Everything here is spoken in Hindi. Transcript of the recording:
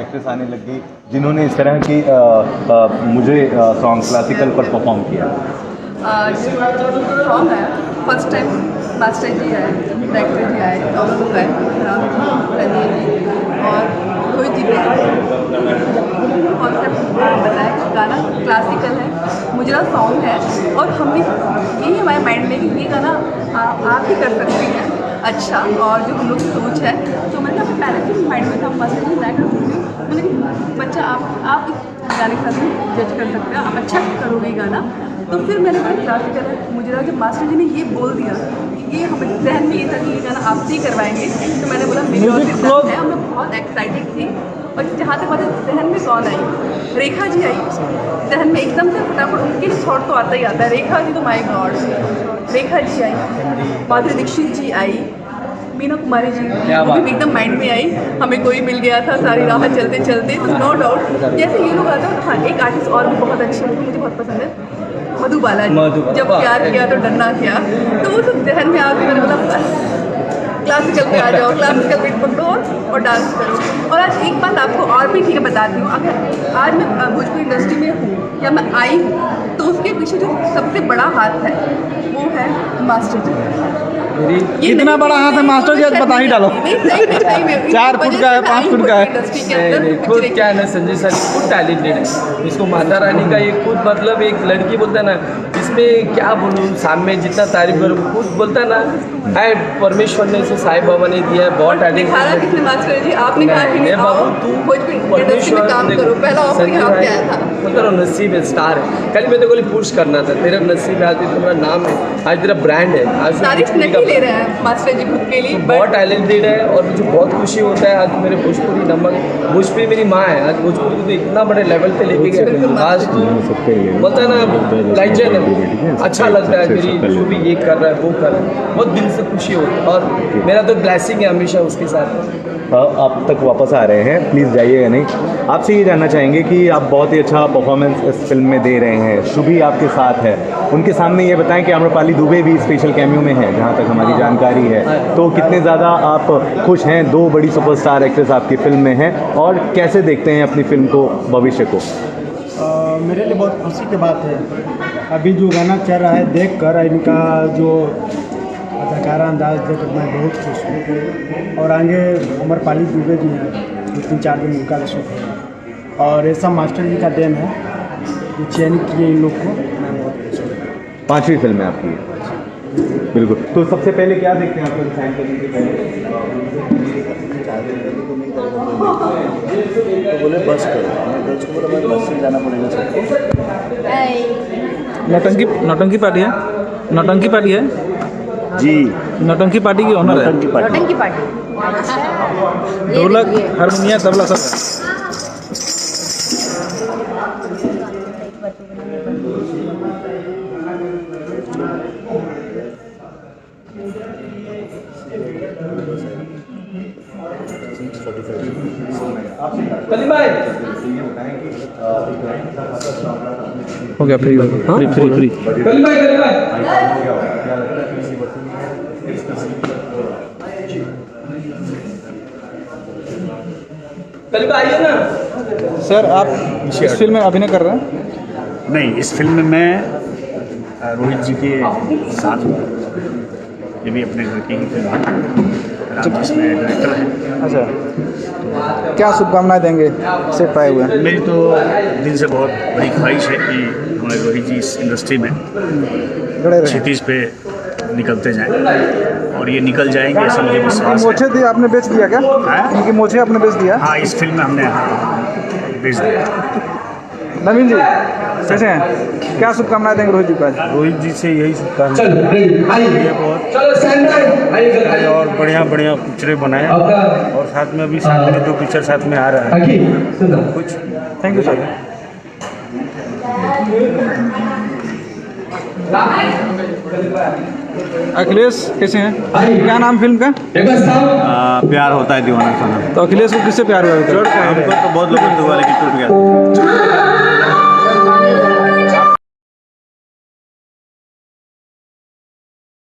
एक्ट्रेस आने लग गई जिन्होंने इस तरह की मुझे सॉन्ग क्लासिकल पर परफॉर्म किया? सॉन्ग आया फर्स्ट टाइम, मास्टर जी आए, डायरेक्टर जी आए, और लोग आए, और रोहित जी भी कॉन्सेप्ट बताया। गाना क्लासिकल है, मुजरा सॉन्ग है, और हमने यही हमारे माइंड में कि ये गाना आप ही कर सकते हैं अच्छा, और जो हम लोग की सोच है, तो मैंने अपने पहले से माइंड में था मास्टर जी लाया कर मैंने बच्चा आप इस गाने के साथ जज कर सकते हैं, आप अच्छा करोगे गाना। तो फिर मैंने कहा क्लासिकल है, मुझे लगा जब मास्टर जी ने ये बोल दिया कि ये हमें जहन में ये था कि ये गाना आपसे ही करवाएंगे, तो मैंने बोला मेरी और फिर है, हम लोग बहुत एक्साइटेड थी। और जहाँ तक बात है जहन में कौन आई, रेखा जी आई जहन में एकदम से, फटाफट उनके शॉट तो आता ही आता है। रेखा जी तो माय गॉड, रेखा जी आई, माधुरी दीक्षित जी आई, मीना कुमारी जी भी एकदम माइंड में आई। हमें कोई मिल गया था सारी राह चलते चलते, तो नो डाउट जैसे ये लोग आते हैं। हाँ, एक आर्टिस्ट और भी बहुत अच्छे हैं, मुझे बहुत पसंद है, मधु बालाजी। जब प्यार किया तो डरना क्या, तो वो सब जहन में आके मैंने बोला बस क्लासिकल पे आ जाओ, क्लासिकल बीट पकड़ो और डांस करो। और आज एक बात आपको और भी ठीक है बताती हूँ, अगर आज मैं भोजपुरी इंडस्ट्री में हूँ या मैं आई हूँ, तो उसके पीछे जो सबसे बड़ा हाथ है वो है मास्टर जी। इतना बड़ा हाथ है मास्टर जी, आज बता ही डालो। 4 फुट का है, 5 फुट का है। खुद क्या है ना, संजय सर खुद टैलेंटेड है। इसको माता रानी का ये खुद मतलब एक लड़की बोलता है ना, इसमें क्या बोलूँ, सामने जितना तारीफ करूँ, खुद बोलता है ना, है परमेश्वर ने इसे साईं बाबा ने दिया है, बहुत टैलेंट। मास्टर जी आपने कहा कि बाबू तू परमेश्वर काम करो, पहला ऑफर यहाँ पे आया था। तेरा नसीब है, स्टार है। कल मैं तो बोली पुश करना था, तेरा नसीब है, आज तेरा नाम है, आज तेरा ब्रांड है। आज तारीफ नहीं ले रहे हैं मास्टर जी खुद के लिए, बहुत टैलेंटेड है और मुझे बहुत खुशी होता है। आज मेरे भोजपुरी नमक, भोजपुरी मेरी माँ है, आज भोजपुरी को इतना बड़े लेवल पे लेके गए। आज तो बोलता है ना लाइजन है, अच्छा लगता है मेरी जो भी ये कर रहा है वो कर रहा है, बहुत दिल से खुशी होती है। और मेरा तो ब्लेसिंग है हमेशा उसके साथ। आप तक वापस आ रहे हैं, प्लीज़ जाइएगा नहीं। आपसे ये जानना चाहेंगे कि आप बहुत ही अच्छा परफॉर्मेंस इस फिल्म में दे रहे हैं, शुभी आपके साथ है, उनके सामने ये बताएं कि आम्रपाली दुबे भी स्पेशल कैमियो में है जहाँ तक हमारी जानकारी है, तो कितने ज़्यादा आप खुश हैं? 2 बड़ी सुपरस्टार एक्ट्रेस आपकी फिल्म में हैं, और कैसे देखते हैं अपनी फिल्म को, भविष्य को? मेरे लिए बहुत खुशी की बात है। अभी जो गाना चल रहा है देख कर इनका जो अदाकारा अंदाज देखकर मैं बहुत खुश हूँ। और आगे अमरपाली दुबे जी हैं, 2-3-4 दिन उनका भी शूट है, और ये सब मास्टर जी का देन है, जो चयनित किए इन लोग को। मैं बहुत खुश हूँ। 5वीं फिल्म है आपकी, बिल्कुल। तो सबसे पहले क्या देखते हैं आपको साइन करने के पहले? तो बोले बस करो, मैं बस को बोला बस से जाना पड़ेगा सबको। नौटंकी पार्टी है, नौटंकी पार्टी है जी, नौटंकी पार्टी की ऑनर है। नौटंकी पार्टी, ढोलक, हारमोनिया, तबला सब है। हो गया, फ्री फ्री। आइए ना सर, आप इस फिल्म में अभिनय कर रहे हैं? नहीं, इस फिल्म में मैं रोहित जी के साथ हूँ। ये भी अपने घर की ही फिल्म है, राम इसमें डायरेक्टर है। अच्छा, क्या शुभकामनाएं देंगे सेट पाए हुए हैं? मेरी तो दिल से बहुत बड़ी ख्वाहिश है कि हमारे रोहित जी इस इंडस्ट्री में क्षितिज पे निकलते जाएं, और ये निकल जाएंगे ऐसा मुझे विश्वास है। मोछे दी आपने बेच दिया क्या? इनकी मोछे आपने बेच दिया? हाँ, इस फिल्म में हमने बेच दिया। नवीन जी कैसे हैं? क्या शुभकामनाएं देंगे रोहित जी को? रोहित जी से यही शुभकामनाएं, बहुत और बढ़िया पिक्चरें बनाए, और साथ में अभी साथ में 2 पिक्चर साथ में आ रहा है कुछ। Thank you sir. अखिलेश कैसे हैं? क्या नाम फिल्म का? प्यार होता है दीवाना सनम। तो अखिलेश को किससे प्यार हुआ? हमको तो बहुत लोगों से हुआ, लेकिन टूट गया।